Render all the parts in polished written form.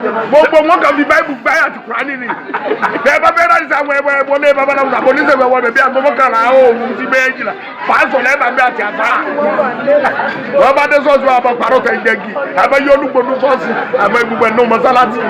gbogbo wọn kàn fi báyìí báyìí àti kùránì ni bẹ́ẹ̀ bá fẹ́ẹ́ láti sáwọn ẹbọ ní babaláwo àbọ̀ ní sẹ́wọ̀n ẹ̀wọ̀n bẹ̀bí àgbọ̀mọ́ kan náà ó wù sí méjìlá pàṣọ lẹ́ẹ̀bà bí àti àṣà wọn bá dé sọ́ọ̀sì wọn àbọ̀ pàrọ̀ tẹ̀ jẹ́gi àbẹ̀ yóò lùgbòdù sọ́ọ̀sì àbẹ̀ gbogbo ẹ̀ nù mọ́sálásì.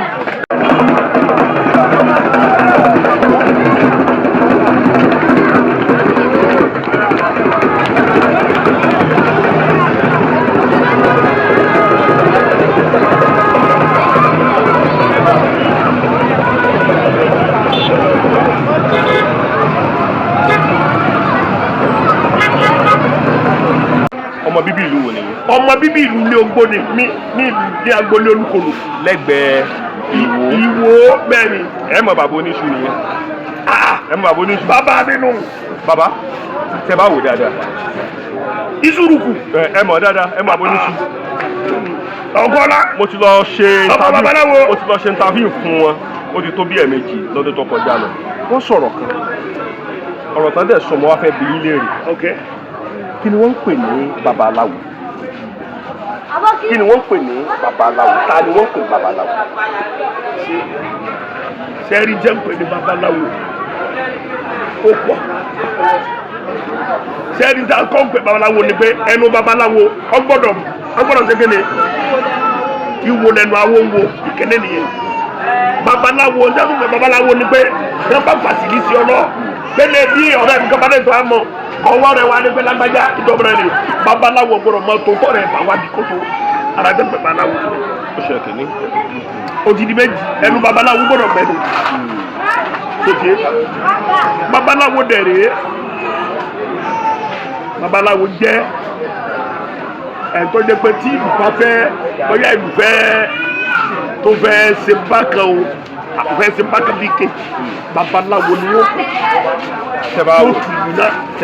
ọmọ bíbí ìlú wo nìyẹn. ọmọ bíbí ìlú ní ogbó ni ní agboolé olúkòlò. lẹ́gbẹ̀ẹ́ ìwò bẹ́ẹ̀ ni. ẹ mọ̀ bàbá oníṣu nìyẹn. ẹ mọ̀ bàbá oníṣu. bàbá nínú. bàbá tẹ bá wò dáadáa. ìsúrùkù. ẹ mọ̀ dáadáa ẹ mọ̀ bàbá oníṣu. ọgọ́lá. mo ti lọ ṣe interview fún wọn ó ti tó bí ẹ̀ẹ̀mejì lọ́dún tó kọjá lọ. wọ́n sọ̀rọ̀ kan ọ̀rọ̀ tán dẹ̀ sọ mo wá fẹ́ bi yín léèrè. Kí ni wọ́n ń pè ní babaláwo? Kí ni wọ́n ń pè ní babaláwo? Ta ni wọ́n ń pè ní babaláwo? Sẹ́ẹ̀rì jẹ́ ń pè ní babaláwo. Ó pọ̀. Sẹ́ẹ̀rì jẹ́ kọ́ ń pè babaláwo ni pé ẹnu babaláwo ọgbọ́dọ̀ ṣe kéde. Ìwò lẹ́nu àwọn wo ìkéde nìyẹn. Babaláwo ń dáhùn pé babaláwo ni pé wọ́n bá fàṣìlì sí ọ náà. Bẹ́ẹ̀ni bí ọ̀rẹ́ mi kọ́ bá dé tó a mọ̀. Ọwọ́ rẹ̀ wá ní pé lágbájá ìdọ́bẹ̀rẹ̀ ni babaláwo gbọ́dọ̀ mọ tó tọ́ rẹ̀ bá wá di kótó ara jẹ́ babaláwo. Ó ṣe kìíní. Odidi méjì ẹnu babaláwo gbọ́dọ̀ bẹ̀rù. Tòkè babaláwo dẹ̀rẹ̀ babaláwo jẹ́ ẹ̀tọ́ jẹ́ pé tí ìlú bá fẹ́ bóyá ìlú fẹ́ tó fẹ́ ṣe bákan o àfẹ́ ṣe bákan bí kejì babaláwo ni wọ́n pè tẹ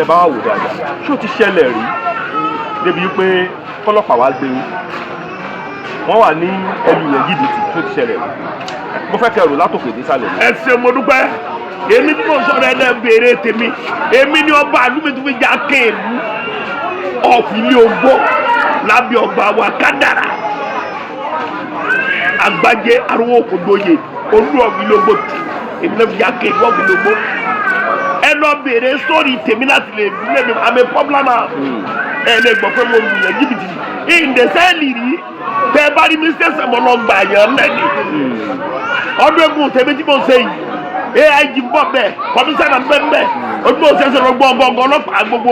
bá wò dáadáa ṣé o ti ṣẹlẹ̀ rí débi pé kọ́lọ́pàá wá gbé wọ́n wà ní olùyẹ̀jìbìtì ṣé o ti ṣẹlẹ̀ rí mo fẹ́ kẹrù látòkè nísàlẹ̀. ẹ ṣé mo dúpẹ́ èmi tí mo sọ̀rọ̀ ẹ̀dẹ̀ béèrè tèmi èmi ni ọba àdúgbò tó fi já kéèlú ọ̀fìlì ogbó lábẹ́ ọgbà wa kádàrà àgbájé arúgbó kòdóye olú ọ̀fìlì ogbó tì èmi náà fi já kéèlú ọ̀fìlì ogbó. ẹ lọ béèrè sórí tèmi láti lè dúlé mi àmì pọ́blánà ẹ lè gbọ́ pé mo lù yẹn jìbìtì ìǹdẹ̀sẹ́ẹ̀lì rí tẹ bá rí mi sẹ́sẹ̀ mọ́ lọ gbà yẹn lẹ́ni ọdún egun tèmi tí mo ṣe yìí aig bọ̀ bẹ́ẹ̀ kọmísánná bẹ́ẹ̀ ọdún mo sẹ́sẹ̀ lọ gbọ̀ngàn ọlọ́pàá gbogbo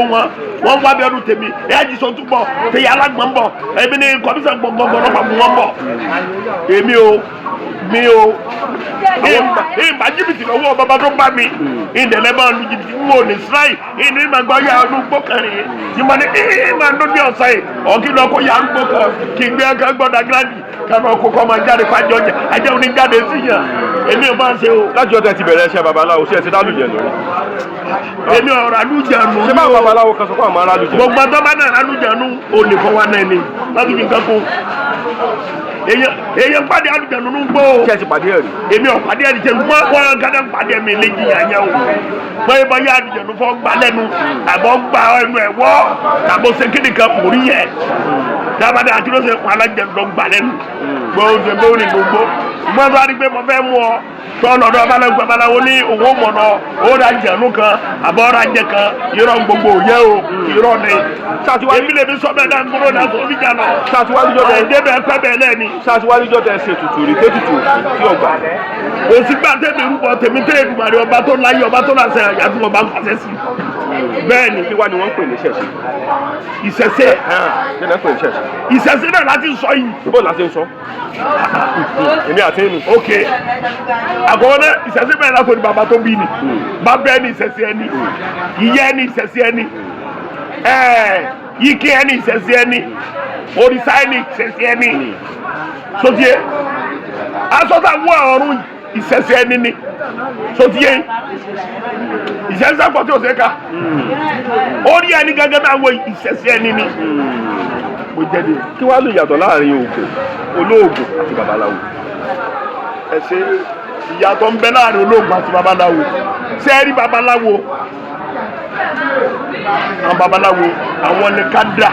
wọn wá bí ọdún tèmi aig sọ túbọ̀ tẹ̀yà alágbọ̀n bọ̀ èmi ni kọmísánná gbọ̀ngàn ọlọ́pàá mú wọn bọ̀ èmi o ìgbà jìbìtì lọ́wọ́ bàbá tó bá mi ìdẹ̀lẹ́ máa lu jìbìtì wò ní síláì ìní ìmàgbọ́ ya ọdún gbọ́kànrin tí mo ní ìmà ń dún ní ọ̀sán yìí ọ̀kí lọ kó ya ń gbọ́kàn kí gbé ẹgbẹ́ gbọ́dọ̀ gíláàdì kánú ọkọ̀ kọ́ máa jáde fájọ ọjà ajẹ́ òní jáde sí yàn èmi ò máa ń ṣe o. láti ọjọ́ ti bẹ̀rẹ̀ iṣẹ́ babaláwo ṣe é ti dálùjẹ lórí. èmi ọ̀rọ̀ àlùjẹ̀nu. ṣé báwo babaláwo kan sọ fún àwọn alálùjẹ. gbogbo àtọ́ bá náà àlùjẹ̀nu olè fọwọ́ náà ni láti fi nǹkan kún èyàn pàdé àlùjẹ̀nu ń gbó. kí ẹ ti pàdé ẹ̀rí. èmi ò pàdé ẹ̀rí jẹ́ wọ́n gádà pàdé mi lè jìyà yẹn o bóyá bóyá àlùjẹ̀nu fọ́ gbà lẹ́nu àbọ̀ gbà ẹnu ẹ̀ wọ́ tàbó ṣe kéde kan kò rí yẹ dábàdà àti ló ṣe kún alájẹ̀nu lọ gbà lẹ́nu gbogbo ní gbogbo gbọ́dọ̀ àti pé mo fẹ́ mú ọ tọ́lọ́dọ̀ babaláwo ní owó mọ̀nà owó àjẹ̀nu kan àbọ̀ ọ̀rọ̀ àjẹ kan irọ́ gbogbo yẹ o irọ́ ni èmi lè fi sọ bẹ́ẹ̀ náà gbọ́dọ̀ náà sọ orí jà náà ẹ̀ẹ́dẹ́bẹ̀ pẹ́ bẹ́ẹ̀ lẹ́ni. ṣáàtúwájújọ́ tẹ ṣe tutù rí pé tutù tí ọgbà. òsínbà tẹ̀mí rúbọ tèmi tẹ̀ Èdùmàrè ọba tó láyé ọba tó láṣẹ àyàtú ọba ń pàṣẹ sí. bẹ́ẹ̀ ni kí wá ni wọ́n ń pè ní ṣẹ̀ṣẹ̀. ìṣẹ̀ṣẹ̀. kí ni wọ́n ń pè ní ṣẹ̀ṣẹ̀. ìṣẹ̀ṣẹ̀ náà láti sọ yìí. bó láti ń sọ. èmi àti ẹnu. ok àkọ́kọ́ náà ìṣẹ̀ṣẹ̀ bẹ́ẹ̀ láti ní bàbá tó bí ni bàbá ẹni ìṣẹ̀ṣẹ̀ ẹni ìyá ẹni ìṣẹ̀ṣẹ̀ ẹni yíkí ẹni ìṣẹ̀ṣẹ̀ ẹni òrìṣà ẹni ìṣẹ̀ṣẹ̀ ẹni sotie asọ́tà wọ́n ọ̀run ìṣẹ̀ṣẹ̀ ẹni ni sotie ìṣẹ̀ṣẹ̀ pọ̀ tí o ṣe ká orí ẹni gẹ́gẹ́ náà wọ ìṣẹ̀ṣẹ̀ ẹni ni mo jẹ́ de. kí wàá lè yàtọ̀ láàrin òògùn olóògùn àti babaláwo. ẹ ṣe ìyàtọ̀ ń bẹ láàrin olóògùn àti babaláwo sẹ́ẹ̀rí babaláwo àwọn babaláwo àwọn ni ká dà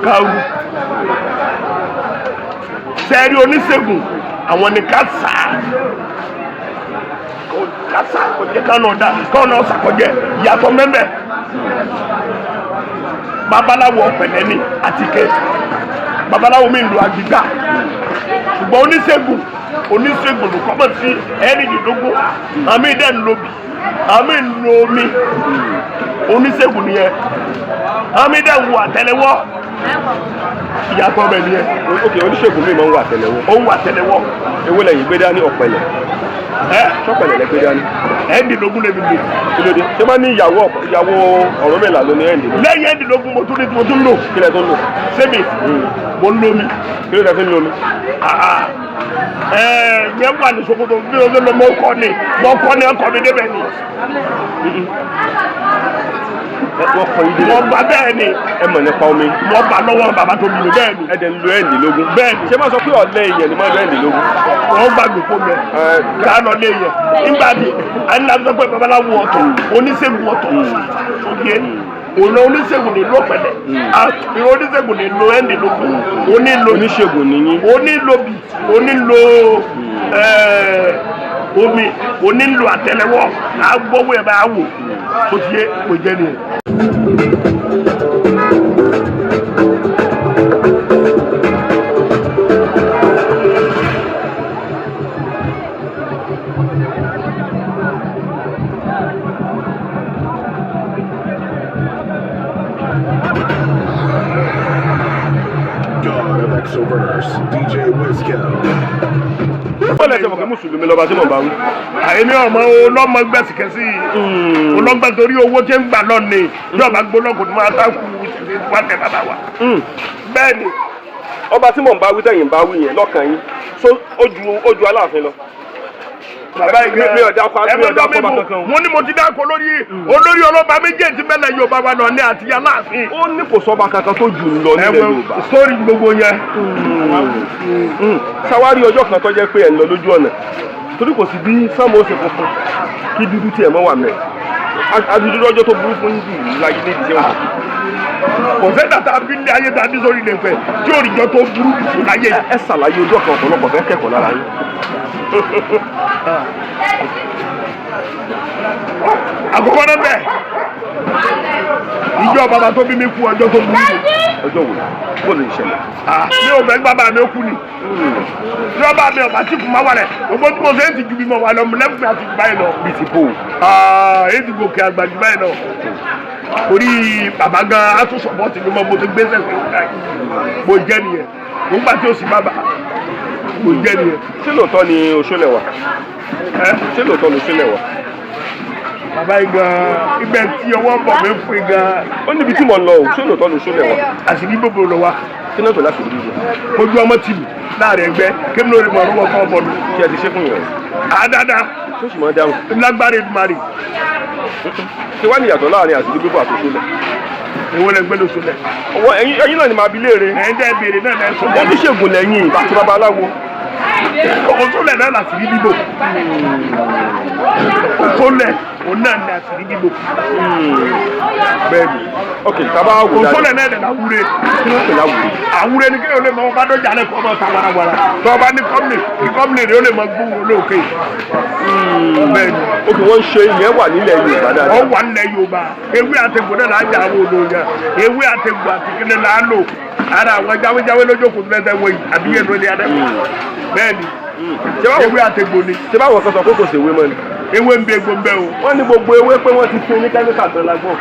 káwù sẹ́ẹ̀rí oníṣègùn àwọn ni ká sá kò jẹ́ káwọn náà sàkọjẹ́ ìyàtọ̀ mẹ́mẹ́ babalawo ọ̀pẹ̀lẹ̀ ni àtìkẹ́ babalawo mi lu àgbìgbà ṣùgbọ́n oníṣègùn ló kọ́mọ̀ sí ẹ̀rìndínlógún àmì ìdẹ́ ńlọbì àmì ńlọ omi oníṣègùn nìyẹn àmì ìdẹ́ ń wo àtẹ́lẹwọ́ ìyàtọ̀ bẹ̀ nìyẹn. ok oníṣègùn mi máa ń wo àtẹ́lẹwọ́. ó ń wo àtẹ́lẹwọ́. ewé lẹ́yìn gbé dání ọ̀pẹ̀lẹ̀. sọ́pẹ̀lẹ̀ lẹ gbé dání. ẹ̀ẹ́dínlógún lè mi lò. kílódé ṣé máa ní ìyàwó ọ̀rọ̀ mẹ́la ló ní ẹ̀ẹ́dínlógún. lẹ́yìn ẹ̀ẹ́dínlógún mo tún lò. kílẹ̀ tó ń lò. sẹ́mi mo ń lómi. kílódé fi ń lómi. yẹn wà ní Sokoto bí o lọ mọ kọ ni ọkọ mi débẹ̀ ni. wọ́n kọ yín délé. mo gbà bẹ́ẹ̀ ni. ẹ mọ̀ nípa omi. mo gbà lọ́wọ́ bàbá tó mi lò bẹ́ẹ̀ ni. ẹ dẹ̀ ń lo ẹ̀ẹ́dínlógún. bẹ́ẹ̀ ni. ṣé máa sọ pé ọ̀lẹ́ ìyẹn ni máa lo ẹ̀ẹ́dínlógún. wọ́n gbàgbé fún mi. ká lọ lé yẹn. nígbà tí a ní láti sọ pé babaláwo ọ̀tọ̀ oníṣègùn ọ̀tọ̀ òun oníṣègùn nílò pẹ̀lẹ́ ìwọ oníṣègùn nílò ẹ̀ẹ́dínlógún oníṣègùn nìyí onílòbì onílò omi onílò àtẹ́lẹwọ́ agbọ́wọ́ ẹ̀ bá wò tó ti yé kò jẹ́ nìyẹn. DJ Wisco. ó lẹ́sẹ̀ mọ̀ kí mùsùlùmí lọ́ba tí mo bá wí. àyẹ̀mí ọmọ olọ́mọ gbẹ̀sìkẹ́sì olọ́gbẹ́ torí owó tí ń gbà náà ni ìjọba gbólọ́kùn ní máa dákú wá tẹ bàbá wa. bẹ́ẹ̀ ni. ọba tí mò ń bá wí tẹ̀yìn bá wí yẹn lọ́kàn yín ó ju Aláàfin lọ. bàbá ìgbà mi ò dákọ bá kankan. mo ní mo ti dákọ olórí ọlọ́ba méjèèjì mẹ́lẹ̀ Yorùbá wa náà ní àti Aláàfin. ó ní kò sọ́ba kankan tó jù lọ nílẹ̀ Yorùbá. sórí gbogbo yẹn. sáwárí ọjọ́ kan tó jẹ́ pé ẹ̀ ń lọ lójú ọ̀nà torí kò sí bí sáàmù ó ṣe funfun kí dúdú tiẹ̀ mọ́ wà mẹ́ adúdú ọjọ́ tó burú fún jù láyé ní ìdíṣẹ́ òkú. kò sẹ́ dàtà bí ní ayé dàbí sórí ilé fẹ́ tí òrìjọ tó burú jù láyé. ẹ ṣàlàyé ojú ọ̀kan ọ̀pọ̀lọpọ̀ fẹ́ kẹ́kọ̀ọ́ lára yín. àkọ́kọ́ náà bẹ́ẹ̀ ìjọ bàbá tó bí mi kú ọjọ́ tó burú jù. ọjọ́ wo bó lè ṣẹlẹ̀. mi ò bẹ́ bàbá mi ó kú ni tí ọba mi ọba tí kò máa wà rẹ̀ gbogbo tí mo fẹ́ ti ju bí mo wà lọ mo lẹ́fún mi àti jù báyìí lọ. bí ti bò. èyí ti gòkè àgbà jù báyìí lọ torí bàbá gan atúnṣọpọ̀ tì mí mọ́ mo ti gbé sẹ́sẹ̀ mo jẹ́ nìyẹn mo gbà tí ó sì bàbá mo jẹ́ nìyẹn. ṣé lóòótọ́ ni Òṣòlẹ̀ wà? ṣé lóòótọ́ ni Òṣòlẹ̀ wà? bàbá yìí gan ibẹ̀ tí ọwọ́ bọ̀ mí fún yìí gan. ó níbi tí mo lọ o ṣé lóòótọ́ ni Òṣòlẹ̀ wà? àṣírí gbogbo lọ wa. kí náà tó láti rí i. mo ju ọmọ tìlù láàrin ẹgbẹ́ kí ló rí mọ ọdún ọkọ ọmọ mi. kí ẹ ti ṣe fún yẹn. dáadáa. tó sì máa dáhùn. lágbára ìdúmarì. ṣé wàá ní ìyàtọ̀ láàrin àṣírí gbogbo àti Òṣòlẹ̀? èwo lẹ gbé lóṣòlẹ̀. ẹ̀yin náà ni màá bi léèrè. ẹ̀yin tẹ́ béèrè náà lẹ sọ. oníṣègùn lẹ́yìn àti babaláwo. Òṣòlẹ̀ náà làṣírí bíbò. Òṣòlẹ̀ òun náà ní àṣírí bíbò. bẹ́ẹ̀ni ok taba wò dáadáa. Òṣòlẹ̀ náà dẹ̀ láwúre. kí ló ń pè láwùrẹ́? àwúre ni kéèyàn lè mọ ọba dọ́jà lẹ́kọ̀ọ́ ọmọ ta warawara tó ọba ní kọ́mìnì rẹ̀ ó lè mọ gbóhùn olóòkè. bẹ́ẹ̀ni. ok wọ́n ń ṣe ìyẹn wà nílẹ̀ Yorùbá dáadáa. wọ́n wà nílẹ̀ Yorùbá ewé àtẹ̀gbò náà lájà àwọn olóyè ewé àtẹ̀gbò àtìkíni là á lò ara àwọn jáwéjáwé lójókòó tó lẹ́sẹ̀ wọ̀nyí àbí yẹn ló lé adẹ́kùn. bẹ́ẹ̀ni ewé àtẹ̀gbò ni. ṣé báwọn kan sọ pé kò ṣèwé mọ́ ni? ewé ń bẹ gbọmbẹ o. wọ́n ní gbogbo ewé pé wọ́n ti fún ní kẹ́míkà tó lágbọ́n.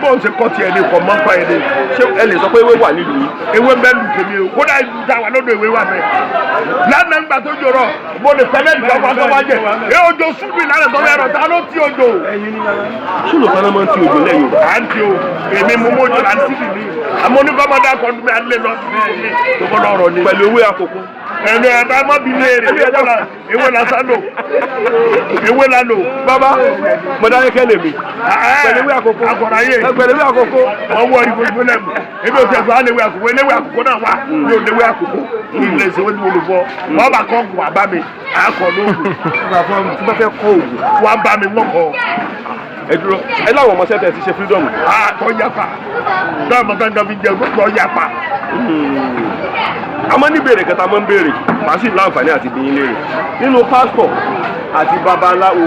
bó ń ṣe kọ́ tiẹ̀ ní kọ́ mọ́fà yẹn ni. ṣé ẹ lè sọ pé ewé wà nílùú yìí? ewé bẹ́ẹ̀ lù tèmi o kódà ìlú ta wà lọ́dọ̀ ewé wà bẹ́ẹ̀. lánàá nígbà tó jọrọ mo lè fẹ́ lẹ́nu ìjọba tó wájẹ ẹ ojo súnmù ìlànà tó yẹ ta ló ti ojo. ṣùlù kan náà máa ń ti ojo lẹ́yìn o. à ń ti o èmi mú mojú à ń síbi mi àmọ́ onífọ́mọdé akọ́dún mi alẹ́ lọ pẹ̀lú ewé àkókò. ẹnu ẹ̀dá má bí léèrè ewé la sálò ewé la lò. bàbá mọ̀dáyẹ́kẹ́ lè mi. pẹ̀lú ewé àkókò. akọ̀ráyé pẹ̀lú ewé àkókò. wọ́n wọ ìgbòho lẹ́mu ebi o ti ẹ̀sọ́ alẹ́ ewé àkókò eléwé àkókò náà wà ní òde ewé àkókò ilé ìṣèwé tí mo lò fọ́ wọ́n bá kọ́ ọ̀gùn àbá mi àkọ́ lóògùn tí bá fẹ́ kọ́ òògùn wọ́n bá mi mọ́kọ́. ẹ dúró ẹ láwọn ọmọ sẹ́tẹ̀ ti ṣe freedom. tọ́ yapa tọ́ ọmọ kankan fi jẹ tọ́ yapa a máa ní béèrè kẹta máa ń béèrè màá sì láǹfààní àti bí yín léèrè nínú pásítọ̀ àti babaláwo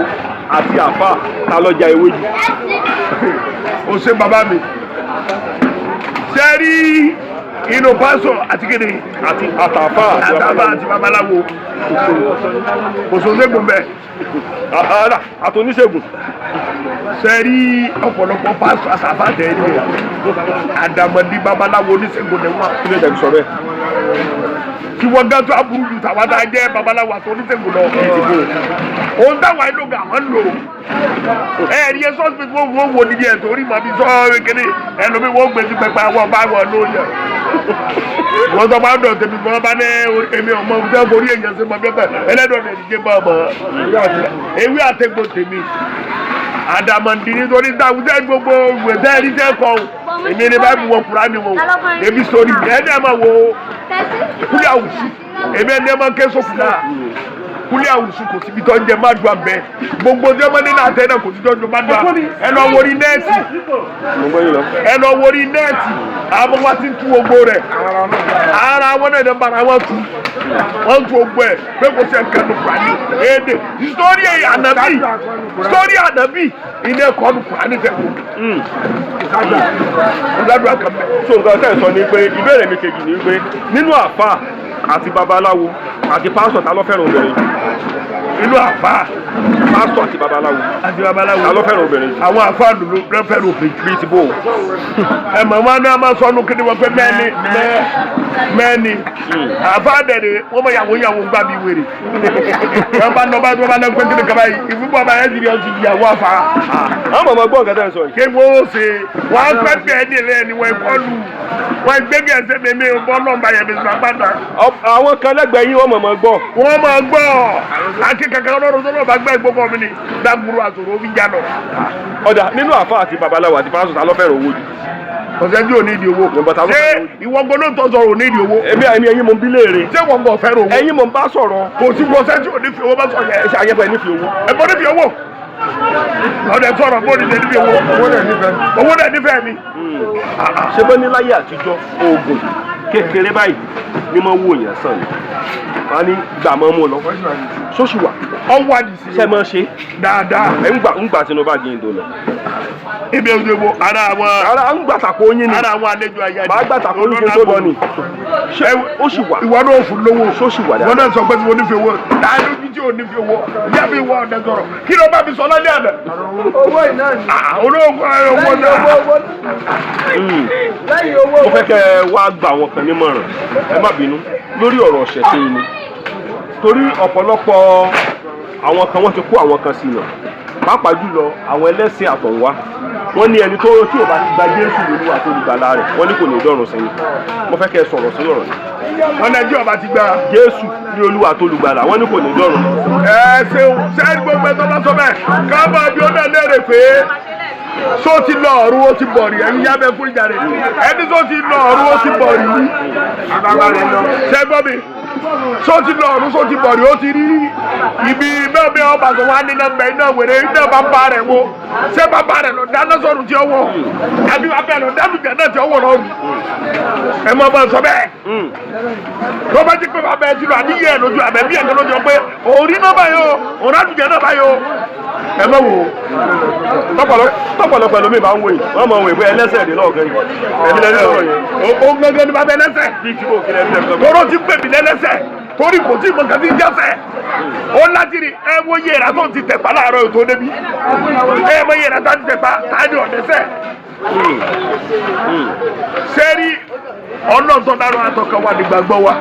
àti àfà ta lọ́jà ewé jù. o ṣe bàbá mi ṣe rí inú pásítọ̀ àti kéde àti àtàfà àti babaláwo kò sóṣègùn bẹ́ẹ̀ àtòníṣègùn ṣe rí ọ̀pọ̀lọpọ̀ pásítọ̀ àtàfà tẹ̀ ẹ́ àdàmọ̀dì babaláwo oníṣègùn ni wọ́n. kí ló dẹ̀ sọ bẹ́ẹ̀. tí wọ́n gán tó aburú ju tàwọn tá a jẹ́ babaláwo àti oníṣègùn lọ. òun táwọn ẹni lóga àwọn lò ẹ̀ẹ́dì yẹn sọ́ọ̀sì pé wọ́n wò nídìí ẹ̀ torí màbí sọ́ọ̀rì kéde ẹlòmíì wọ́n gbé sí pẹpẹ àwọn ọba wọn lórí ẹ̀. wọ́n sọ máa ń dọ̀ tẹ̀mí wọ́n bá ní èmi ọmọ ọ̀sẹ̀ forí èèyàn sí mọ́ bẹ́ẹ̀ ẹlẹ́dọ̀ ní ẹ̀díjẹ́ bá ọmọ ewé àtẹ̀gbò tèmi àdàmọ̀dì nítorí táwùjẹ́ gbogbo ìwé ẹ̀rí tẹ́ kọ́ èmi ní báyìí wọ kura ni wọn èmi sori ẹni ẹ̀ máa wo kúlẹ̀ àwùsù èmi ẹni ẹ̀ máa ké sókùnà kúlẹ̀ àwùsù kò síbi tó ń jẹ má dùn abẹ gbogbo ọjọ́ mọ́ nínú àtẹ náà kò sí tó ń jẹ má dùn abẹ ẹ lọ wọrí nẹ́ẹ̀tì àwọn wa ti ń tú gbogbo rẹ̀ ara wọn náà ní bara wọn tu wọn tu gbogbo ẹ pé kò sí ẹ̀ka ní kura ní èdè sítórí ànábì ilé ẹ̀kọ́ ní kura ní tẹ̀kọ́ ọ̀dàdúrà kan bẹ́ẹ̀. so nǹkan tẹ́ ẹ̀ sọ ni pé ìbéèrè mi kejì ni pé nínú àfà àti babaláwo àti pásítọ̀ ta ló fẹ́ràn obìnrin inú àfà pásítọ̀ àti babaláwo ta ló fẹ́ràn obìnrin. àwọn àfà dùnú ló fẹ́ràn obìnrin bíi ti bò ó. ẹ mọ̀ wọn náà máa sọ ọ́nù kí ni wọ́n pẹ́ mẹ́ni àfà dẹ̀dẹ̀ wọ́n mọ̀ yàwó gbà mí wèrè wọ́n bá lọ bá tó bá lọ pé kí ni kaba yìí ìfúnpọ̀ bá yẹn ti di ọtí ìyàwó àfà. àwọn mọ̀mọ́ gbọ́ nǹkan tẹ́ ẹ̀ sọ yìí. kí wọ́n ṣe wọ́n pẹ́ bẹ́ẹ̀ ní ilé ẹni wọ́n kọ́ lù wọ́n gbégbé ẹsẹ̀ mímí bọ́ lọ́nba yẹn bí sàgbàdà. àwọn kan lẹ́gbẹ̀ẹ́ yín wọ́n mọ̀mọ́ gbọ́. wọ́n máa gbọ́ akíkankan ọlọ́run tó lọ́ọ́ bá gbẹ́ gbogbo mi ni dágbúrú àtòrò omi jà lọ. ọ̀dà nínú àfà àti babaláwo àti pásítọ̀ ta ló fẹ́ràn owó jù. ọ̀sẹ̀ tí ò ní ìdí owó. ṣé ìwọ gbọ́dọ̀ tó sọ̀rọ̀ ò ní ìdí owó. èmi ẹ̀yin mo ń bí léèrè. ṣé wọ́n gbọ́ fẹ́ràn owó. ẹ̀yin mo ń bá sọ̀rọ̀. kò sí ọ̀sẹ̀ tí ò ní fi owó bá sọ̀rọ̀ yẹn. ẹ ṣe àyẹ̀fẹ̀ ní fi owó. ẹ bọ́ ní fi owó. ọ̀dẹ̀ sọ̀rọ̀ bó ní fi owó. owó dẹ̀ nífẹ̀ẹ́ mi. ṣé bọ́ ní láyé àtijọ́ oògùn kékeré báyìí ni mo wò yẹn sàn ni wọ́n ní gbà mọ́ mú lọ sóṣù wà. ọwọ́ àdìsí. ṣé mo ṣe. dáadáa. ẹ ń gbà sínú báàgì yìí tó lọ. ibi òjòwò ara ń gbàtàkó yín ni. ara àwọn àlejò ayáde. màá gbàtàkó yín kí n tó lọ ni. ṣé ó sì wà. ìwọ náà fún lówó. sóṣù wà dáadáa. wọ́n náà sọ pé mo nífẹ̀ẹ́ owó. dáadé ojú tí ò nífẹ̀ẹ́ owó. ìyá mi wọ ọ̀dẹ sọ̀rọ̀ kí ló bá mi sọ lálẹ́ àná. owó iná ni. olóògùn owó náà. lẹ́yìn owó. mo fẹ́ kẹ́ ẹ wá gba àwọn kan nímọ̀ràn ẹ má bínú lórí ọ̀rọ̀ ọ̀sẹ̀ tí ni torí ọ̀pọ̀lọpọ̀ àwọn kan wọ́n ti kó àwọn kan sí náà pàápàá jùlọ àwọn ẹlẹ́sìn àtọ̀wá wọ́n ní ẹni tí ò bá ti gba Jésù lórí àti olùgbàlà rẹ̀ wọ́n ní kò ní dọ́rùn sẹ́yìn mo fẹ́ kẹ́ ẹ sọ̀rọ̀ sí ọ̀rọ̀ yìí. wọ́n ní ẹjọ́ bá ti gba Jésù ní Olúwa àti olùgbàlà wọ́n ní kò ní dọ́rùn. ṣeun ṣẹ́ni gbogbo ẹ̀tọ́ bá sọ bẹ́ẹ̀ káàbọ̀ bí ó náà léèrè pé so ti lọ ọ̀run ó ti bọ̀ rí ẹ̀yin yá bẹ fún ìjà rẹ̀ ẹni so ti lọ ọ̀run ó ti bọ̀ rí ṣẹ́gbọ́n mi so ti lọ ọ̀run so ti bọ̀ rí ó ti rí ibi náà bí ọba tó wá ní nọ́mbà iná wèrè iná bàbá rẹ̀ wo ṣé bàbá rẹ̀ lọ dáná sọ̀rọ̀ tí ó wọ̀ àbí bàbá rẹ̀ lọ dáná jẹ̀ náà tí ó wọ̀ lọ́rùn ẹ mọ̀ bá sọ bẹ́ẹ̀ tó bá jí pé bàbá ẹ ti lọ àníyẹ ẹ lójú àbẹ bí ẹ̀ka lójú pé òrí náà báyọ̀ òun àdùjẹ náà báyọ̀ ẹ mọ̀ wò tọ́pọ̀lọpọ̀ ẹlòmíì máa ń wò yìí wọ́n mọ̀ wò pé ẹlẹ́sẹ̀ dé náà gẹ́yìn ẹ̀mí lẹ́sẹ̀ ọ̀rọ̀ yẹn. ó gángan ní bàbá ẹlẹ́sẹ̀. bíi tí kò kí lẹ́sẹ̀ kan. tóró ti pè mí lẹ́lẹ́sẹ̀ torí kò tí mọ̀ nǹkan tí ń jẹ́sẹ̀. ó láti rí ẹ wo iye ìrà tó ti tẹ̀pá láàárọ̀ ètò débi. ẹ mọ iye ìrà tó ti tẹ̀pá táàdì ọ̀dẹ́sẹ̀. sẹ́rí ọlọ́ọ̀tọ́ dáró àtọkọ wa ní gbàgbọ́ wa.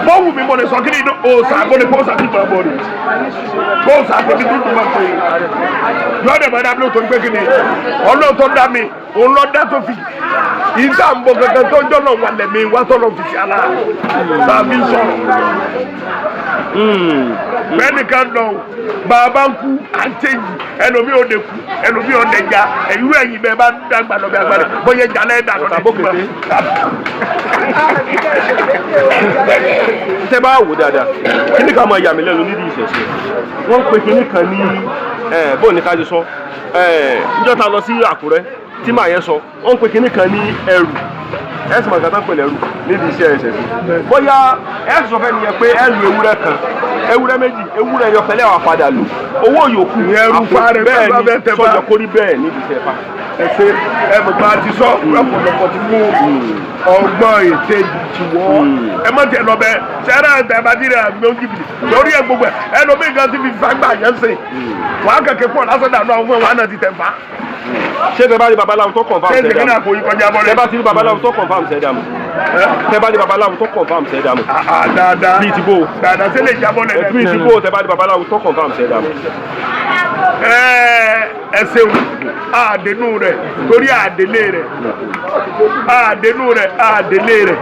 bọ́wù mi mo lè sọ kí ni òòsà mo lè pọ́sà tí mo bọ̀ ni bọ́ọ̀sà àti mi dúdú máa pè é yọ̀ọ́dẹ̀ máa dá mi lóòótọ́ pé kí ni ọlọ́ọ̀tọ́ dá mi òun lọ́ dá tó fi ìdá ń bọ̀ gẹ́gẹ́ tó jọ́nà wà lẹ́mí wá tọ́lọ̀ fi sí ala tàbí sọ̀rọ̀ bẹ́ẹ̀ni ká lọ bàbá ń kú àǹtẹ̀yìn ẹlòmí ò lè kú ẹlòmí ò lè já ẹ̀yìn ẹ̀yìn bẹ́ẹ̀ bá dàgbà lọ bí agbára bóyá jalè dà lọ kété. tẹ́ bá wò dáadáa kíní kan máa yà mí lẹ́nu nídìí ìṣẹ̀ṣe wọ́n pe kíní kan ní bóun ní ká ti sọ níjọ́ ta lọ sí Àkúrẹ́ tí màá yẹn sọ wọ́n pe kíní kan ní ẹrù ẹ̀sìn màgàtà pẹ̀lẹ́ rù níbi iṣẹ́ ẹ̀ṣẹ̀ sí bóyá ẹ̀sìn sọfẹ́ nìyẹn pé ẹ̀ lu ewúrẹ́ kan ewúrẹ́ méjì ewúrẹ́ yọkẹ́lẹ́ àwọn padà lò owó yòókù bẹ́ẹ̀ ni sọ́jọ́ kórí bẹ́ẹ̀ níbi iṣẹ́ fa. ẹsẹ ẹbùkún àti sọ ọ̀pọ̀lọpọ̀ ti mú ọgbọ́n ètè ìdìwọ́ ẹ má tiẹ̀ lọ bẹ sẹ́rẹ́ ẹ̀ tẹ̀ bá dì rẹ̀ àgbẹ̀ onijibiti lórí ẹ̀ gbogbo ẹ̀ ẹ̀ lómi nǹkan ti fi fagbá yẹn sè wọ́n á kẹ̀kẹ́ pọ̀ lásán dànù àwọn ọmọ wọn náà ti tẹ̀ fà. ṣé tẹ bá rí babaláwo tó confam ṣé ìṣèkínà kò yí kọjá bọ́lẹ̀. tẹ bá ti rí babaláwo tó confam sẹ́dàmù tẹ bá rí babaláwo tó confam sẹ́dàmù. dáadáa bíi ti bó dáadáa ṣé lè jábọ́ lẹ̀ bíi ti bó tẹ bá rí babaláwo tó confam sẹ́dàmù. ẹ ṣeun àdénú rẹ torí àdélé rẹ àdénú rẹ àdélé rẹ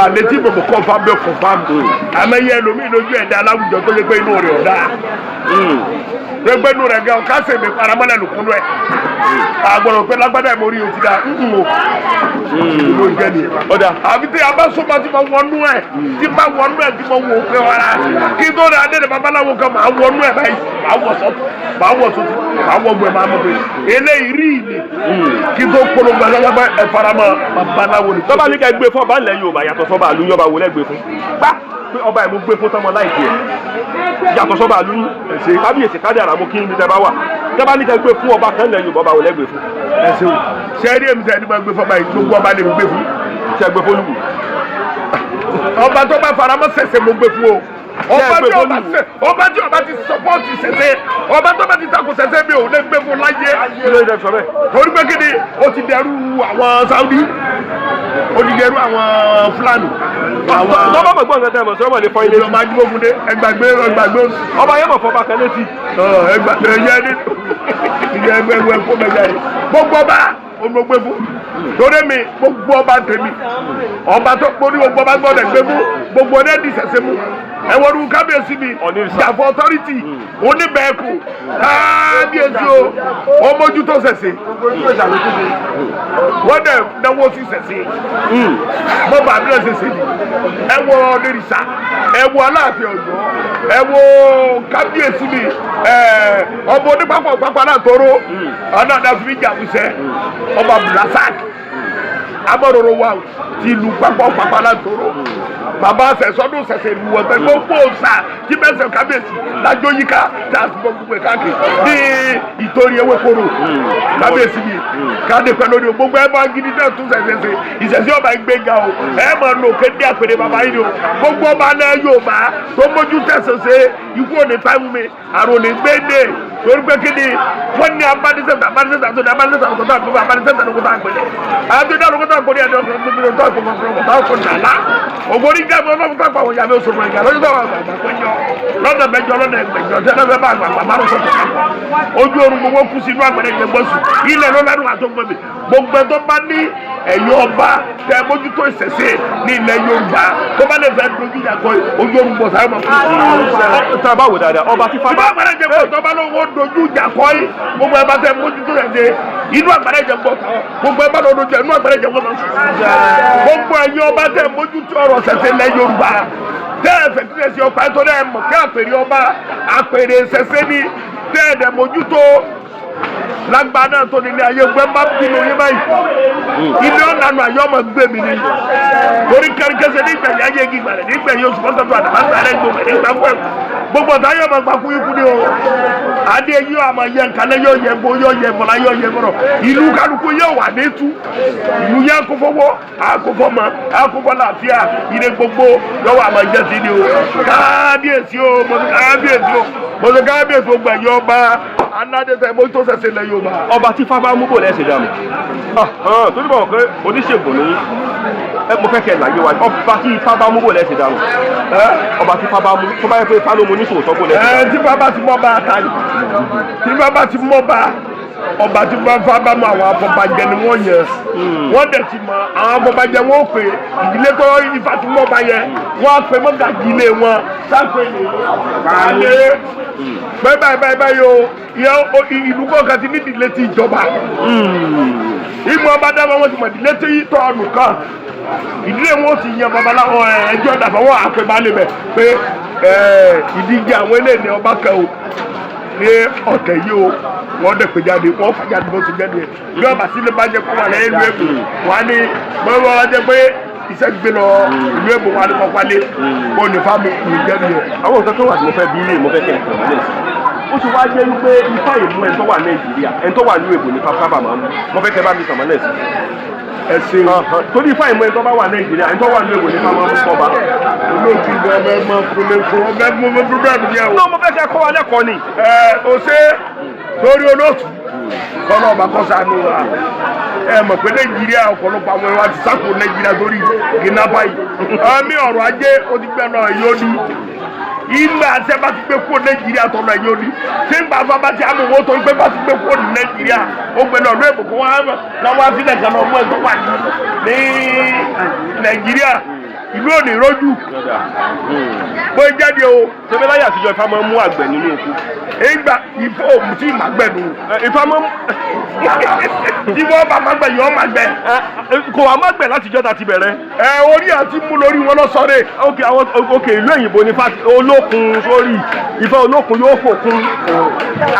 àlétí gbogbo confam bẹ confam àmẹyẹ lomi lójú ẹ̀dá aláwùjọ tó lé pé inú rẹ ọ̀dà gbẹgbẹ inú rẹ gẹ ọ̀ká sèmi paramọ́lẹ̀ lùkúnú ẹ̀ àgbọ̀dọ̀ pé lágbádá ìmọ̀ orí o ti da ìlú ìjẹ́ ni ọ̀dà àbí tí a bá sọ́mọ́ tí mo wọnú ẹ̀ tí mo wọnú ẹ̀ tí mo wọ pé ọ̀rá kí tó rẹ̀ adé rẹ̀ babaláwo kan máa wọnú ẹ̀ báyìí máa wọ̀ sọ́tù máa wọ̀ sọ́tù máa wọ̀ gbẹ̀ máa mọ̀ pé eléyìí rí ìní kí tó polongo alágbá ẹ̀ faramọ́ babaláwo ni. tọ́ba ní ká gbé fún ọba ńlẹ̀ Yorùbá yàtọ̀ sọ́ba àlùyọ́ ọba wọlé gbé fún gbá pé ọba ìmú gbé fún tọmọ láìpẹ́ yàtọ̀ sọ́ba àlùyọ́ ẹ̀sẹ̀ kábíyèsí káde àràmú kí ní tẹ́ bá wà tọ́ba ní ká gbé fún ọba kan ńlẹ̀ Yorùbá ọba wọlé gbé fún. ẹ̀sẹ̀ o sẹ́ẹ̀rí èmi sẹ́ẹ̀rí máa gbé fún ọba yìí gbogbo ọba lè gbé fún. ṣe gbé fún olùwù. ọba tó bá faramọ́ sẹ̀sẹ̀ mo gbé fún o ọba tí ọba ti sọpọ́ọ̀tì sẹ̀sẹ̀ ọba tó bá ti takò sẹ̀sẹ̀ mi ò lè gbé fún láyé. torí pé kíni ó ti dẹrú àwọn Saudi ó ti dẹrú àwọn Fúlàní. tọ́ba mọ̀ gbọ́n nǹkan tẹ́ mọ̀ sọ́mọ̀ lè fọ́ ilé. ìjọba ajímọ̀fúndé ẹgbàgbé ọba yẹn mọ̀ fọba kan létí. ẹgbàgbé yẹn ní ẹgbẹ́ fún mẹ́jà yìí gbogbo ọba olùgbé fún torí mi gbogbo ọba tèmi ọba tó kpọ́ ní gbogbo ọba gbọ́dọ̀ gbé fún gbogbo ọdẹ di sẹsẹ mu ẹwọ́n kábíyèsí mi jàfọ́ ọtọ́rìtì oníbẹ̀ẹ́kù kábíyèsí o ọmọjútó sẹsẹ wọ́n dẹ̀ náwó sí sẹsẹ bọ́bà àbúrò sẹsẹ ni ẹwọ́ ọdẹrìsà ẹwọ́ aláàfin Ọ̀yọ́ ẹwọ́ kábíyèsí mi ọmọ onípapọ̀ pápá náà tóró ọ̀nà àdàfin ìjàmùsẹ̀ ọba Abdulrasaq amọ̀rọ̀rọ̀ wa ti lu pápá náà tóró bàbá sẹ̀sọ́dún sẹ̀sẹ̀ lu ọ̀tẹ̀ gbogbo ọ̀sà tí bẹ́sẹ̀ kábíyèsí lájọ́ yíká tí a sọ gbogbo ẹ̀ káàkiri ní ìtòrí ewé koro kábíyèsí mi káàdé pẹ̀lú ní gbogbo ẹ̀ máa gidi náà tún sẹ̀sẹ̀ ìṣẹ̀sẹ̀ ọba ìgbéga o ẹ̀ máa lò kéde àpèrè bàbá yìí o gbogbo ọba náà Yorùbá tó mójú tẹ̀sẹ̀sẹ̀ ikú òní táìmù mi àrùn òní gbéde torí pé kí ni wọ́n ní abánisẹ́ta tó ní abánisẹ́ta tó tó àgbẹ̀ abánisẹ́ta tó tó àgbẹ̀ àti ìdá àlùkò tó àgbẹ̀ ẹ̀dọ́ tó àgbẹ̀ nàlá ògbóni jẹ́ ọmọ tó àgbà wọn yàrá oṣù mọ̀ọ́yà lọ́jọ́ tó àgbà péjọ lọ́dọ̀ mẹ́jọ lọ́dọ̀ ẹgbẹ̀jọ tẹ́lẹ̀ fẹ́ bá àgbà márùn sọ̀tọ̀ ojú oorun gbogbo kú sí inú àgbẹ̀rẹ̀ ìjẹ́ gbọ́sù ilẹ̀ ló lẹ́nu àtọ́gbọ̀n mi gbogbo ẹ̀ tó bá ní ẹ̀yọ́ ọba tẹ mójútó ìṣẹ̀ṣe ní ilẹ̀ Yorùbá tó bá lè fẹ́ dojú ìyàgọ́ ojú oorun gbọ̀ sáré mọ̀ fún un. tá a bá wò dáadáa ọba tí fábá. ìbá àgbàrá ìjẹ́ gbọ́ tó bá lọ́wọ́ dojú ìyàgọ́ yìí gbogbo ẹ̀ bá tẹ mójútó ìṣẹ̀ṣe inú àgbàrá ìjẹ́ gbọ́ gbogbo ẹ̀ bá lọ́wọ́ dojú inú àgbàrá ìjẹ́ gbọ́ gbogbo ẹ̀yọ́ ọba tẹ mójútó ọ̀rọ̀ ìṣẹ̀ṣe ilẹ̀ Yorùbá tẹ́ ẹ̀fẹ̀ tí ẹ̀sìn ọ̀pá ẹ̀ tó dẹ́ mọ̀ kí àpèrè ọba àpèrè ìṣẹ̀ṣe ní tẹ́ ẹ̀dẹ̀ mójútó lágbá náà tó nílé ayé gbẹ má bínú yín báyìí ilé ọ̀nàánú ayé ọmọ gbé mi ni torí kẹrìkẹsẹ nígbẹ̀yìn ayé gíga rẹ̀ nígbẹ̀yìn oṣù mọ́tòtò àdàbàtà rẹ̀ gbogbo nígbà pẹ́ gbogbo ọ̀tá yóò máa gbàkú ikú ni o adé yóò àmọ̀ yẹ nkàlẹ́ yóò yẹ gbó yóò yẹ mọ̀lá yóò yẹ mọ̀rọ̀ ìlú kálukú yóò wà ní tú ìlú yẹ akófọwọ́ akófọmọ akófọ làáfíà ilé gbogbo yóò wà àmọ̀ jẹ́ sí ni o kábíyèsí o mọ̀tò kábíyèsí o gbẹ̀yìn ọba aládẹ́sẹ̀ mọ́tò sẹ̀sẹ̀ lẹ Yorùbá. ọba tí fábá mú bò lẹ́sẹ̀ dànù torí bọ̀ pé oníṣègùn ni mo fẹ́ kẹ́ láyé wa ọba tí fábá mú bò lẹ́sẹ̀ dànù ọba tí fábá mú tó bá yẹ pé fáló mo ní sòótọ́ bò lẹ́sẹ̀ dànù. tí fábá ti mọ́ bá a ta ni tí fábá ti mọ́ bá ọba tí fábá mú àwọn afọbajẹ ni wọ́n yẹ wọ́n dẹ̀ ti mọ àwọn afọbajẹ wọn ò pè ìdílé tó ifá ti mọ́ bá yẹ wọ́n á pè mọ́gàjì ilé wọn sáfẹ́ lè báyìí báyìí o ìlú kọ̀ọ̀kan ti ní ìdílé ti ìjọba ìmọ̀ ọba dábàá wọn ti mọ̀ ìdílé tí tọ́ ọ̀nù kan ìdílé wọn ti yan babaláwo ẹjọ́ dàbọ̀ wọn àpè balẹ̀ bẹ̀ pé ìdíje àwọn eléyìí ọba kan o ní ọ̀tẹ̀ yìí o wọ́n dẹ̀ pé jáde wọ́n fà jáde bó ti jáde bí ọba sílẹ̀ bá jẹ́ kó wà lẹ́yìn ìlú èbò wọ́n á ní bọ́wọ́ wá jẹ́ pé iṣẹ́ gbé lọ ìlú èbò wọn á ní kọ́ wálé ó ní fámi ìjẹ́bi rẹ̀. àwọn nǹkan kan wà tí mo fẹ́ bí ilé mo fẹ́ kẹ́ ẹ̀kọ́ mọ́lẹ̀ sí ó ti wá jẹ́ wípé ifá ìmú ẹni tó wà Nàìjíríà ẹni tó wà ní èbò ní pápá máa mú mo fẹ́ kẹ́ bá mi sàmọ́lẹ̀ sí. ẹsìn torí ifá ìmú ẹni tó bá wà Nàìjíríà ẹni tó wà ní èbò ní pápá máa mú kọ́ bá. olóòtú ìgbà ọbẹ̀ mọ pírọ́bẹ̀mù yẹn o. náà mo fẹ́ kẹ́ kọ́ wa lẹ́kọ̀ọ́ ni. o ṣe lórí olóòtú kọ́nà ọba kọ́sánú wa mọ̀ pé Nàìjíríà ọ̀pọ̀lọpọ̀ àwọn ẹ̀wà ti sáko Nàìjíríà lórí kidnapper yìí àmì ọ̀rọ̀ ajé ó ti gbẹ́ náà yóò ní ìgbà àṣẹ bá ti gbé kó Nàìjíríà tó náà yóò ní tí ń gbà bá ti àmọ̀ owó tó ń gbé bá ti gbé kó Nàìjíríà ó gbẹ náà lóye bùkún wọn lọ́wọ́ àfihàn kan náà mú ẹ̀ tó wà ní Nàìjíríà ìlú òní rójú bó ń jáde o. sẹ́fẹ́ láyé àtijọ́ ifá máa ń mú àgbẹ̀ nínú oko. ìgbà ìfọ̀ òmù tí ìmà gbẹ̀ nù. ifá máa ń ìfọ̀ ọba máa gbẹ̀ yọ̀ ọ́ máa gbẹ̀. kò wá má gbẹ̀ látijọ́ ta ti bẹ̀rẹ̀. orí àti mú lórí wọn lọ sọ́dẹ̀. ok ìlú òyìnbó ni olókun sórí ifá olókun yóò fòkun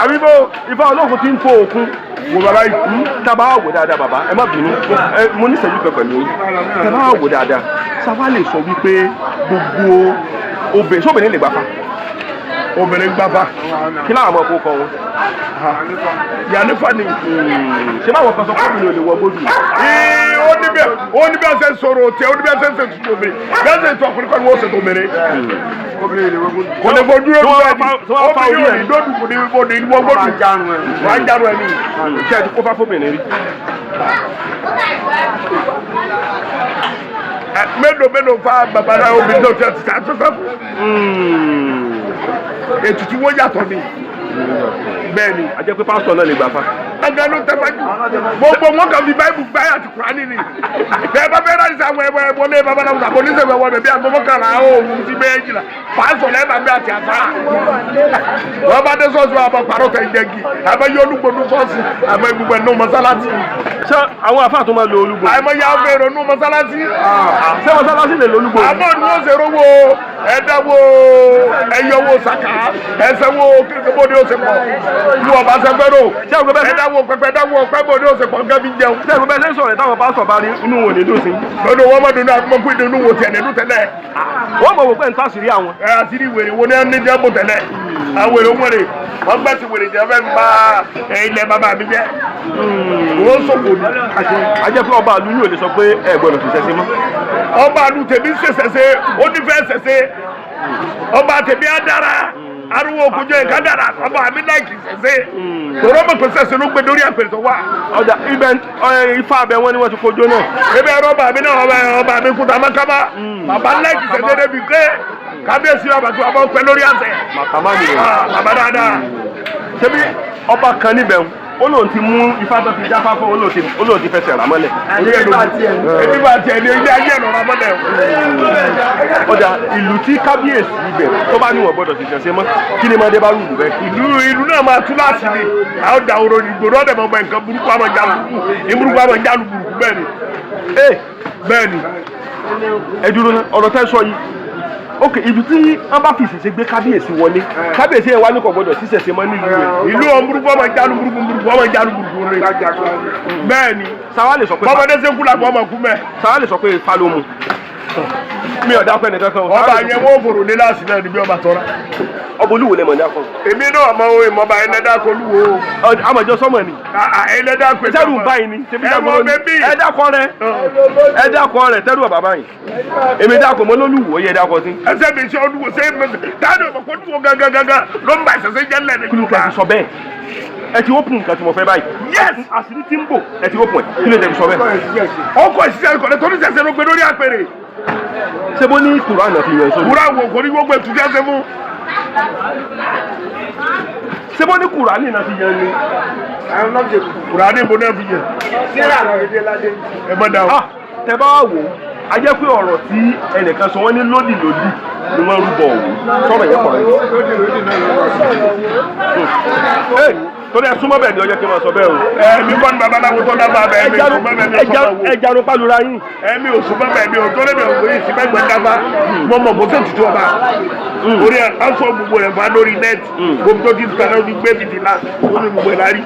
àbíbó ifá olókun ti ń fò òkun. wò bàbá yìí tábà wò dáadáa bàbá ẹ má bínú mo ní ìṣẹ́jú kan pẹ̀lú yín tábà wò dáadáa sáwá lè sọ wípé gbogbo obìnrin sóbìnrin lè gbáfa. obìnrin gbáfa. kí láwọn ọmọ kó kọ wọn. Yànífà ni. ṣé báwọn kan sọ fún mi ò lè wọ gbódù. ó ní bí a ṣe ń sọ̀rọ̀ tẹ ó ní bí a ṣe ń ṣe tuntun mi bí a ṣe ń tọ́ ọkùnrin kan ní wọ́n ṣe tó mèrè. kò ní bó dúró bí wọ́n bá obìnrin ò ní dọ́dù kò ní bó ní wọ́n gbódù. wọ́n á jánu ẹ̀ ní. kí ẹ ti kó fá fóbìnrin rí. mélòó fa babalawo mi tó tẹ ti ta tó fẹ́ fún. ètùtù wọ́n yàtọ̀ ni. bẹ́ẹ̀ni. a jẹ́ pé pásítọ̀ náà lè gbà fa. ẹgbẹ́ ló tẹ́ fẹ́ jù. gbogbo wọn kàn fi báyìí gbáyà àti Kùránì ni. bẹ́ẹ̀ bá fẹ́ láti sàwọn ẹ̀wọ̀ ní babaláwo àbò oníṣègùn ẹ̀wọ̀ bẹ̀bí àgbọ̀mọ́ kàrà òòrùn ti bẹ́ẹ̀ jìlá. pásítọ̀ lẹ́ẹ̀ bá gbé àti àṣà. wọ́n bá dé sọ́ọ̀sì àbọ̀ pàrọ̀ tẹ̀ jẹ́gi àbẹ̀ yọ olúgbòdú sọ́ọ̀sì àbẹ̀ gbogbo ẹ̀ nù mọ́sálásí. ṣé àwọn àfáà tó máa lo olúgbò. àmọ́ yà á fẹ́ ronú mọ́sálásí. ṣé mọ́sálásí lè lo olúgbò. àmọ́ ni wọ́n ṣe rówó ẹ̀dáwó ẹ̀yọwó sàkà ẹ̀sẹ̀wó kékeré ní oṣù pọ̀ lu ọba sẹgbẹ́rò ẹ̀dáwó pẹpẹ ẹ̀dáwó pẹ́bọ̀ ní oṣù pọ̀ gẹ́bí jẹun. ṣé ẹ̀rù bẹ́ẹ̀ ṣe ń sọ̀rọ̀ táwọn pásítọ̀ bá rí inú wọn ní dùn sí. lọ́dọ̀ wọ́n mọ̀ dùnú àgbọ̀n fún ìdùnnú wo tiẹ̀ nínú tẹ́lẹ̀. wọ́n mọ̀ wò pé nǹkan àṣírí àwọn. àṣírí wèrè wo ní ẹni jẹ́ bò tẹ́lẹ̀ àwọn wèrè wèrè wọ́n gbẹ́ ti wèrè jẹ́ fẹ́ bá ilẹ̀ bàbá mi jẹ́. wọ́n sọ̀kò ní. a jẹ́ pé ọba àlú yóò lè sọ pé ẹ gbọ́dọ̀ fi ṣẹ́ṣe mọ́. ọba àlú tèmi ṣẹṣẹṣẹ ó ní fẹ́ ṣẹṣẹ ọba tèmi á dára ariwo kojú ẹ̀ ká dára ọba mi láìkì ṣẹṣẹ tòrọ mọ̀ pé ṣẹṣẹ ló gbé lórí àpèrè tó wà. ọjà ibẹ̀ ifá abẹ wọn ni wọ́n ti kojú náà. ebe ẹ̀rọ ọba mi náà ọba mi kúta mákàmá bàbá láìkì ṣẹṣẹ débi pé kábíyèsí ọba tó ọba pẹ́ lórí àṣẹ. màkàmá nìyẹn. bàbá dáadáa. ṣebí ọba kan níbẹ̀ ó lóun ti mú ifá tó fi jáfá fún olóòtú fẹsẹ̀ rà mọ́lẹ̀. ẹni bá tiẹ̀ ní ilé ayé ẹ̀rọ rà mọ́lẹ̀. ọjà ìlú tí kábíyèsí ibẹ̀ tó bá níwọ̀n gbọ́dọ̀ ti ṣẹ̀ṣẹ̀ mọ́ kí ni mọ́dé bá rú ìlú bẹ́ẹ̀. ìlú náà máa tú láti ní àwọn dàwòrò ìgbòrò ọ̀dẹ̀ mọ̀ nǹkan burúkú àmọ̀ jálu burúkú àmọ̀ jálu burúkú bẹ́ẹ̀ ni. bẹ́ẹ̀ ni. ẹ dúró náà ọ̀rọ̀ tẹ́ sọ yìí ok ibi tí wọn bá fi ìṣẹ̀ṣẹ̀ gbé kábíyèsí wọlé kábíyèsí yẹn wá ní kò gbọdọ̀ ṣíṣẹ̀ṣẹ̀ mọ́ nílùú rẹ̀. ìlú ọ̀hún burúkú ọmọ ìjánu burúkú ọmọ ìjánu burúkú rẹ̀. bẹ́ẹ̀ ni sáwá lè sọ pé bọ́mọdé ṣe ń kú làgbọ́ ọmọ kú mẹ́. sáwá lè sọ pé ifá ló mu mi ò dákọ ẹnìkan kan. ọba yẹn wọ́n fòrò ní láàsì náà níbi ọba tọ́ra. ọba olúwo lè mọ̀ ní akọ. èmi náà mọ ohun ìmọ̀ba ẹlẹ́dàkọ olúwo. àmọ̀jọ sọmọ ni. ẹlẹ́dàkọ ìsọmọ. tẹ́rù báyìí ni. ẹ̀wọ̀n bẹ́bí. ẹ̀dàkọ rẹ̀ tẹ́rù bàbá báyìí. èmi dàkọ mọ lólùwò yẹ dàkọ sí. ẹsẹ̀ mi ṣe olúwo ṣe é mẹ́sẹ̀ táàdì ọmọ kó dúró gangan ló ń ba ìṣẹ̀ṣẹ̀ jẹ́ lẹ́nu. kí ló kẹ́ ti sọ bẹ́ẹ̀ ẹ ti open nǹkan tí mo fẹ́ báyìí. yes àṣírí tí ń bò ẹ ti open ẹ kí ló tẹ̀ fi sọ bẹ́ẹ̀. ọkọ̀ ìṣiṣẹ́ ìkọ̀lẹ̀ tó ní ṣẹ̀ṣẹ̀ ló gbé lórí àpèrè. ṣé bó ní Kùránì náà fi yàn sórí. Kùránì wo kò ní gbogbo ètùtù ẹsẹ̀ fún. ṣé bó ní Kùránì náà fi yàn ni. Kùránì bó náà fi yàn. ẹ mọ̀ dà o. tẹ bá wà wò a jẹ́ pé ọ̀rọ̀ tí ẹnìkan sọ wọ́n ní lódì ni wọ́n rúbọ òun sọ̀rọ̀ yẹn kọ̀ rẹ̀. torí ẹ súnmọ́ bẹ́ẹ̀ ni ọjọ́ kí n máa sọ bẹ́ẹ̀ o. mi kọ́ ni babaláwo tó dábàá bẹ́ẹ̀ mi ò súnmọ́ bẹ́ẹ̀ mi ò sọ́mọ́ wo. ẹja ló pálura yín. mi ò súnmọ́ bẹ́ẹ̀ mi ò tó lé mi ò gbé ìsìn mẹ́gbẹ̀ẹ́ dábàá mo mọ̀ bó fẹ́ tutù ọba orí aṣọ gbogbo ẹ̀ fà lórí nẹ́ẹ̀tì gbogbo tó ti sùn náà ó ti gbé fìdí náà ó ní gbogbo ẹ̀ lárí.